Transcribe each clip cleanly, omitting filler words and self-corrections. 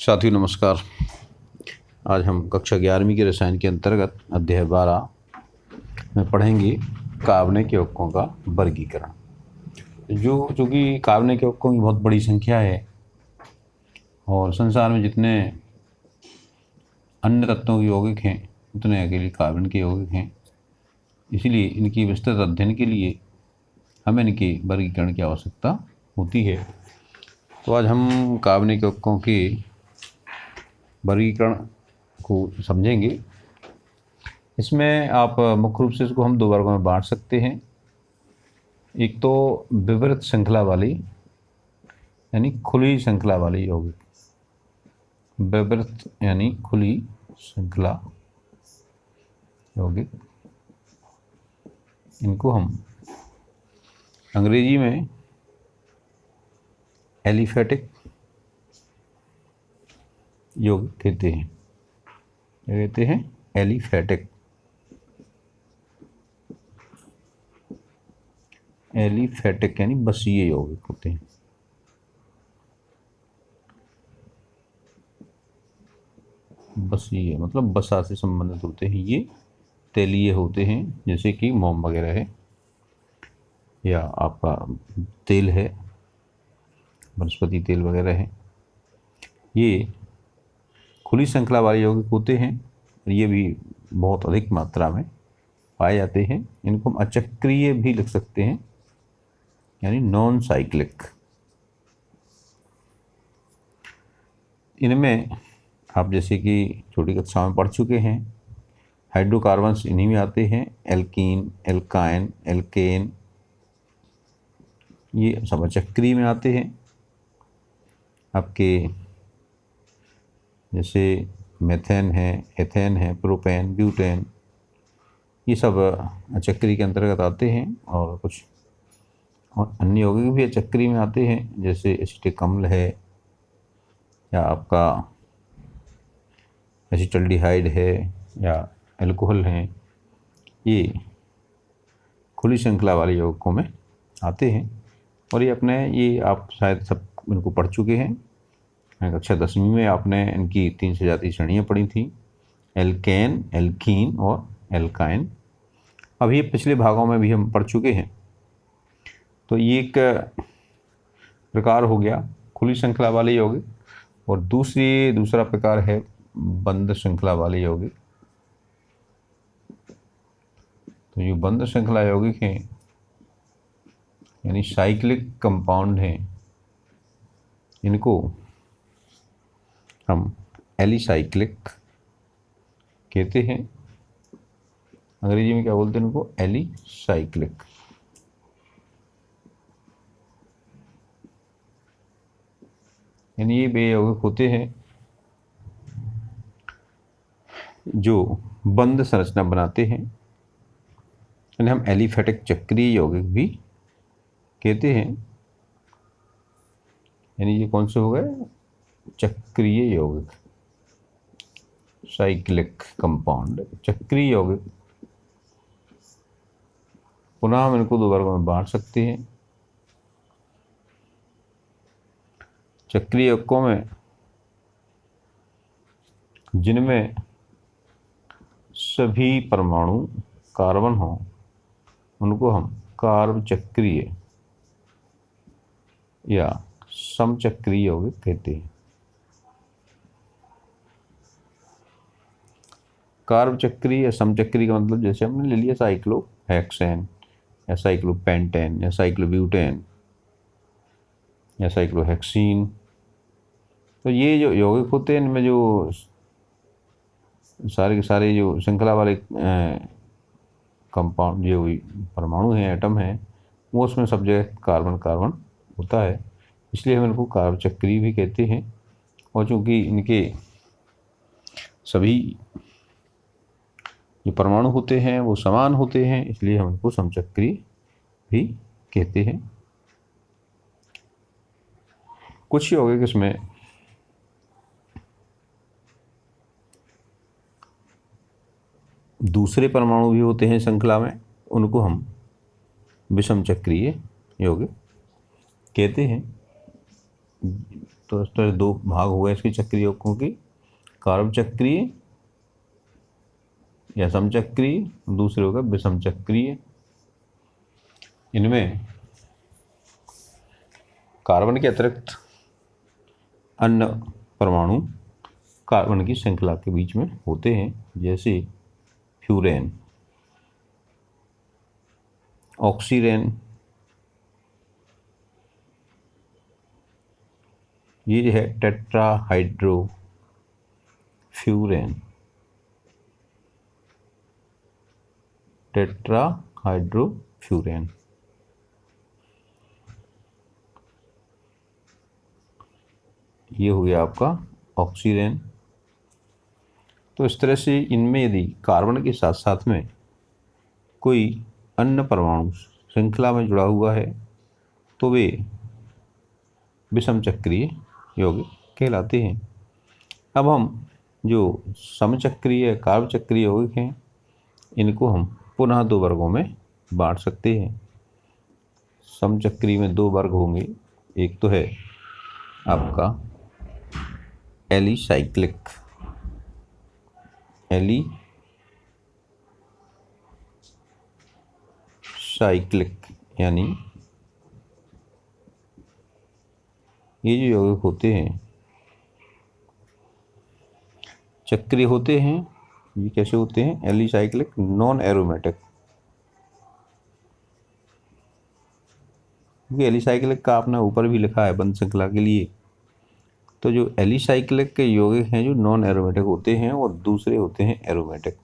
साथियों नमस्कार। आज हम कक्षा 11वीं के रसायन के अंतर्गत अध्याय 12 में पढ़ेंगे कार्बनिक यौगिकों का वर्गीकरण। चूँकि कार्बनिक यौगिकों की बहुत बड़ी संख्या है और संसार में जितने अन्य तत्वों के यौगिक हैं उतने अकेले कार्बन के यौगिक हैं, इसीलिए इनकी विस्तृत अध्ययन के लिए हमें इनके वर्गीकरण की आवश्यकता होती है। तो आज हम कार्बनिक यौगिकों के वर्गीकरण को समझेंगे। इसमें आप मुख्य रूप से इसको हम दो वर्गों में बांट सकते हैं। एक तो विवृत श्रृंखला वाली यानी खुली श्रृंखला वाली यौगिक, विवृत यानी खुली श्रृंखला यौगिक, इनको हम अंग्रेजी में एलिफेटिक यौगिक कहते हैं। क्या कहते हैं? एलिफेटिक। एलिफेटिक यानी बसीय यौगिक होते हैं। बसीय मतलब बसा से संबंधित होते हैं। ये तेलीय होते हैं, जैसे कि मोम वगैरह है या आपका तेल है, वनस्पति तेल वगैरह है। ये खुली श्रृंखला वाले यौगिक होते हैं और ये भी बहुत अधिक मात्रा में पाए जाते हैं। इनको हम अचक्रीय भी लिख सकते हैं, यानी नॉन साइक्लिक। इनमें आप जैसे कि छोटी कक्षा में पढ़ चुके हैं, हाइड्रोकार्बन्स इन्हीं में आते हैं। एल्कीन, एल्काइन, एल्केन, ये सब अचक्रीय में आते हैं। आपके जैसे मेथेन है, एथेन है, प्रोपेन, ब्यूटेन, ये सब अचक्री के अंतर्गत आते हैं। और कुछ और अन्य यौगिक भी अचक्री में आते हैं, जैसे एसिटिक अम्ल है या आपका एसिटल्डिहाइड है या अल्कोहल है। ये खुली श्रृंखला वाले यौगिकों में आते हैं और ये आप शायद सब इनको पढ़ चुके हैं। कक्षा 10वीं में आपने इनकी 3 से ज़्यादा श्रेणियाँ पढ़ी थी, एल्केन, एल्कीन और एल्काइन। अभी ये पिछले भागों में भी हम पढ़ चुके हैं। तो ये एक प्रकार हो गया खुली श्रृंखला वाले यौगिक, और दूसरा प्रकार है बंद श्रृंखला वाले यौगिक। तो जो बंद श्रृंखला यौगिक हैं यानी साइक्लिक कंपाउंड हैं, इनको हम एलिसाइक्लिक कहते हैं। अंग्रेजी में क्या बोलते हैं इनको? एलिसाइक्लिक। यानी ये वे यौगिक होते हैं जो बंद संरचना बनाते हैं, यानी हम एलिफेटिक चक्रीय यौगिक भी कहते हैं। यानी ये कौन से हो गए? चक्रीय यौगिक, साइक्लिक कंपाउंड, चक्रीय यौगिक। पुनः हम इनको दो वर्गों में बांट सकते हैं। चक्रीय यौगिकों में जिनमें सभी परमाणु कार्बन हों उनको हम कार्ब चक्रीय या समचक्रीय यौगिक कहते हैं। कार्ब चक्रीय या समचक्रीय का मतलब जैसे हमने ले लिया साइक्लोहेक्सेन या साइक्लोपेंटेन या साइक्लोब्यूटेन या साइक्लोहेक्सीन। तो ये जो यौगिक होते हैं इनमें जो सारे के सारे जो श्रृंखला वाले कंपाउंड जो परमाणु हैं, एटम हैं, वो उसमें सब जगह कार्बन कार्बन होता है, इसलिए हम इनको कार्ब चक्रीय भी कहते हैं। और चूँकि इनके सभी जो परमाणु होते हैं वो समान होते हैं, इसलिए हम इनको समचक्रीय भी कहते हैं। कुछ यौगिक इसमें दूसरे परमाणु भी होते हैं श्रृंखला में, उनको हम विषम चक्रीय यौगिक कहते हैं। तो इस तरह दो भाग हुए इसके चक्रीय यौगिकों की, कार्ब चक्रीय या समचक्रीय, दूसरे होगा विषम चक्रीय। इनमें कार्बन के अतिरिक्त अन्य परमाणु कार्बन की श्रृंखला के बीच में होते हैं, जैसे फ्यूरेन, ऑक्सीरेन, ये जो है टेट्राहाइड्रो फ्यूरेन, टेट्राहाइड्रोफ्यूरेन। ये हो गया आपका ऑक्सीरेन। तो इस तरह से इनमें यदि कार्बन के साथ साथ में कोई अन्य परमाणु श्रृंखला में जुड़ा हुआ है तो वे विषम चक्रीय यौगिक कहलाते हैं। अब हम जो समचक्रीय कार्ब चक्रीय यौगिक हैं इनको हम पुनः दो वर्गों में बांट सकते हैं। समचक्रीय में दो वर्ग होंगे, एक तो है आपका एलिसाइक्लिक, यानी ये जो यौगिक होते हैं चक्रीय होते हैं। ये कैसे होते हैं? Alicyclic non aromatic. क्योंकि एलिसाइक्लिक का आपने ऊपर भी लिखा है बंध श्रृंखला के लिए। तो जो एलिसाइक्लिक के यौगिक हैं जो नॉन एरोमेटिक होते हैं और दूसरे होते हैं एरोमेटिक।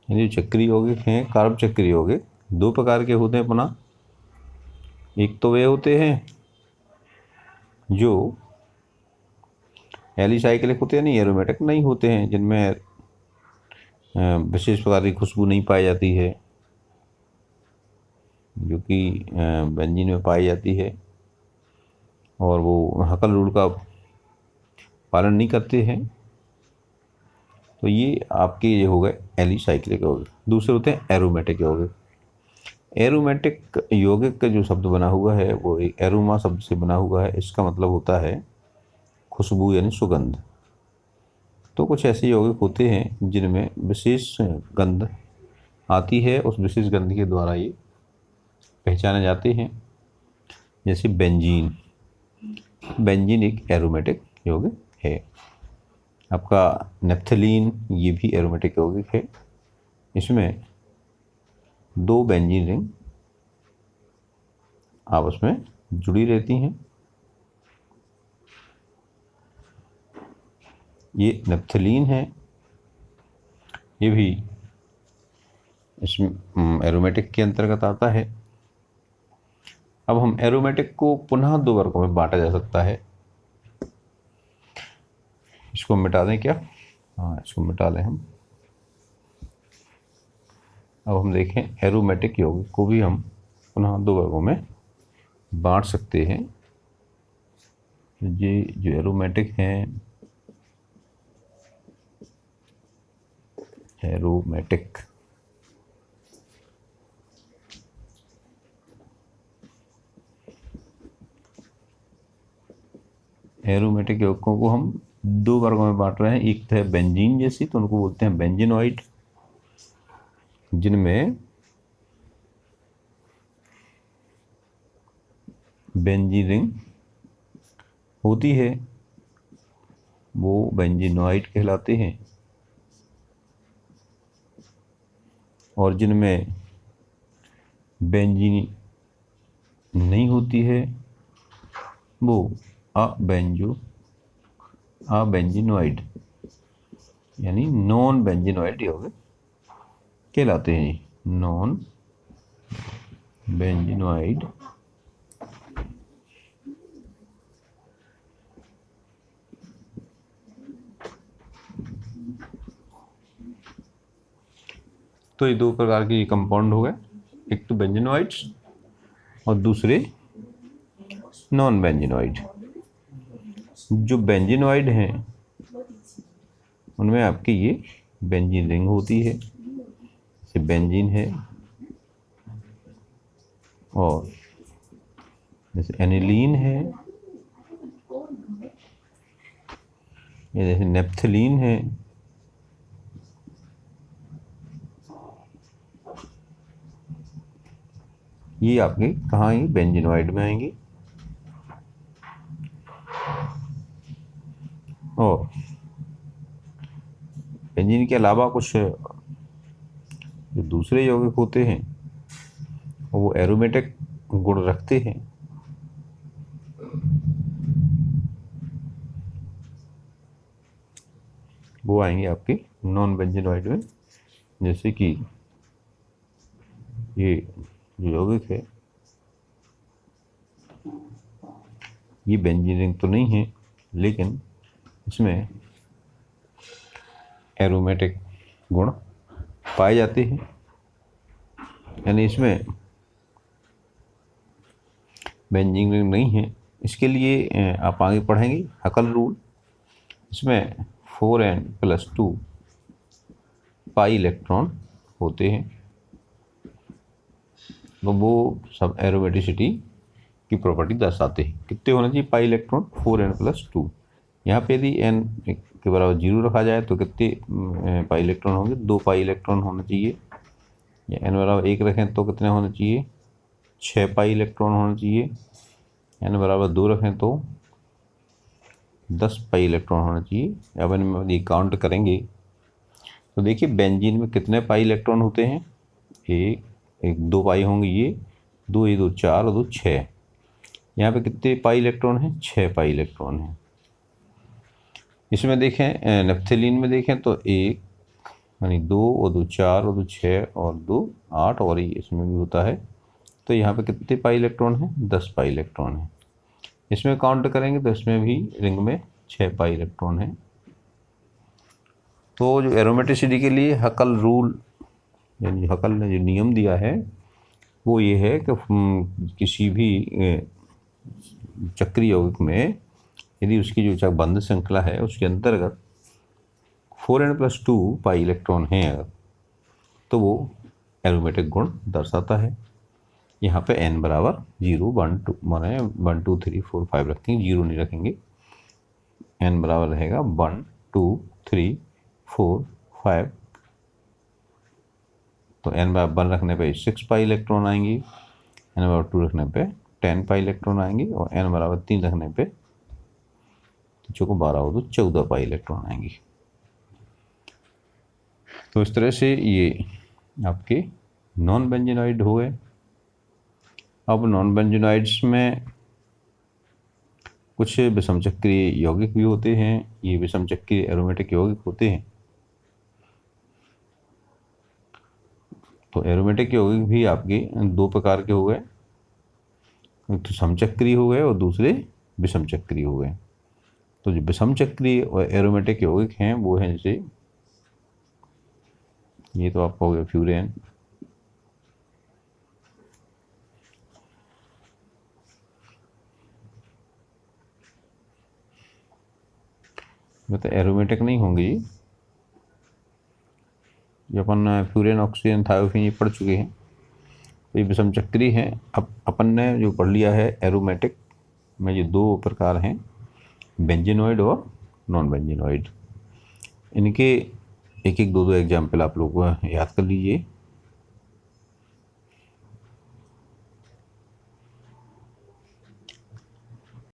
यानी चक्रीय यौगिक हैं कार्ब चक्रीय यौगिक दो प्रकार के होते हैं पुनः। एक तो वे होते हैं जो एलिसाइक्लिक होते हैं, नहीं एरोमेटिक नहीं होते हैं, जिनमें विशेष प्रकार की खुशबू नहीं पाई जाती है जो कि बेंजीन में पाई जाती है, और वो हकल रूल का पालन नहीं करते हैं। तो ये आपके ये हो गए एलिसाइक्लिक यौगिक। दूसरे होते हैं एरोमेटिक यौगिक। एरोमेटिक यौगिक का जो शब्द बना हुआ है वो एक एरोमा शब्द से बना हुआ है। इसका मतलब होता है खुशबू यानी सुगंध। तो कुछ ऐसे यौगिक होते हैं जिनमें विशेष गंध आती है, उस विशेष गंध के द्वारा ये पहचाने जाते हैं, जैसे बेंजीन। बेंजीन एक एरोमेटिक यौगिक है। आपका नेप्थलीन ये भी एरोमेटिक यौगिक है। इसमें दो बेंजीन रिंग आपस में जुड़ी रहती हैं। ये नेप्थलीन है, ये भी इसमें एरोमेटिक के अंतर्गत आता है। अब हम एरोमेटिक को पुनः दो वर्गों में बांटा जा सकता है। इसको मिटा दें क्या? हाँ, इसको मिटा लें हम। अब हम देखें एरोमेटिक यौगिक को भी हम पुनः दो वर्गों में बांट सकते हैं। ये जो एरोमेटिक हैं, एरोमेटिक एरोमेटिक यौगिकों को हम दो वर्गों में बांट रहे हैं। एक तो है बेंजीन जैसी, तो उनको बोलते हैं बेंजीनोइड, जिनमें बेंजीन रिंग होती है, वो बेंजीनोइड कहलाते हैं। और जिनमें बेंजीन नहीं होती है वो अबेंजीनोइड यानी नॉन बेंजीनोइड यौगिक कहलाते हैं। नॉन बेंजीनोइड तो ये दो प्रकार के कंपाउंड हो गए, एक तो बेंजीनोइड्स और दूसरे नॉन बेंजीनोइड। जो बेंजीनोइड हैं उनमें आपकी ये बेंजीन रिंग होती है, जैसे बेंजीन है, और जैसे एनिलीन है, ये जैसे नेप्थलीन है, ये आपके कहाँ आएंगे, बेंजीनोइड में आएंगे। और बेंजीन के अलावा कुछ जो दूसरे यौगिक होते हैं वो एरोमेटिक गुण रखते हैं। वो आएंगे आपके नॉन बेंजीनोइड में, जैसे कि ये जो यौगिक है ये बेंजीन रिंग तो नहीं है, लेकिन इसमें एरोमेटिक गुण पाए जाते हैं। यानी इसमें बेंजीन रिंग नहीं है। इसके लिए आप आगे पढ़ेंगे हकल रूल। इसमें 4n+2 पाई इलेक्ट्रॉन होते हैं, तो वो सब एरोमेटिसिटी की प्रॉपर्टी दर्शाते हैं। कितने होने चाहिए पाई इलेक्ट्रॉन, 4n+2। यहाँ पे यदि n के बराबर 0 रखा जाए तो कितने पाई इलेक्ट्रॉन होंगे, 2 पाई इलेक्ट्रॉन होना चाहिए। या n बराबर 1 रखें तो कितने होने चाहिए, 6 पाई इलेक्ट्रॉन होना चाहिए। n बराबर 2 रखें तो 10 पाई इलेक्ट्रॉन होना चाहिए। अब इनमें ये काउंट करेंगे तो देखिए बेंजीन में कितने पाई इलेक्ट्रॉन होते हैं, एक 2 पाई होंगे, ये 2 ये 2 4 और 2 6। यहाँ पे कितने पाई इलेक्ट्रॉन हैं, 6 पाई इलेक्ट्रॉन हैं। इसमें देखें नेप्थलीन में देखें तो 1 यानी 2 और 2 4 और 2 6 और 2 8 और ये इसमें भी होता है। तो यहाँ पे कितने पाई इलेक्ट्रॉन हैं, 10 पाई इलेक्ट्रॉन हैं। इसमें काउंट करेंगे तो इसमें भी रिंग में 6 पाई इलेक्ट्रॉन हैं। तो जो एरोमेटिसिटी के लिए हकल रूल यानी हकल ने जो नियम दिया है वो ये है कि किसी भी चक्रीय यौगिक में यदि उसकी जो बंध श्रृंखला है उसके अंतर्गत 4n+2 पाई इलेक्ट्रॉन हैं अगर, तो वो एरोमेटिक गुण दर्शाता है। यहाँ पे n बराबर 0 1 2 माने 1 2 3 4 5 रखेंगे, 0 नहीं रखेंगे। n बराबर रहेगा 1 2 3 4 5। तो n बराबर 1 रखने पे 6 पाई इलेक्ट्रॉन आएंगी, n बराबर 2 रखने पे 10 पाई इलेक्ट्रॉन आएंगी, और n बराबर 3 रखने पे जो को 12 हो तो 14 पाई इलेक्ट्रॉन आएंगी। तो इस तरह से ये आपके नॉन बेंजीनोइड हो गए। अब नॉन बेंजीनोइड्स में कुछ विषम चक्रीय यौगिक भी होते हैं। ये विषम चक्रीय एरोमेटिक यौगिक होते हैं। तो एरोमेटिक यौगिक भी आपके 2 प्रकार के हो गए, एक तो समचक्रीय हो गए और दूसरे विषम चक्रीय हो गए। तो जो विषम चक्रीय और एरोमेटिक यौगिक हैं वो हैं जैसे ये तो आपका हो गया फ्यूरेन, मतलब एरोमेटिक नहीं होंगे ये अपन फ्यूरेन ऑक्सीजन थायोफिन ये पढ़ चुके हैं। तो ये विषम चक्रीय हैं। अब अपन ने जो पढ़ लिया है एरोमेटिक में ये 2 प्रकार हैं, बेंजीनोइड और नॉन बेंजीनोइड। इनके एक एक 2 एग्जाम्पल आप लोग याद कर लीजिए।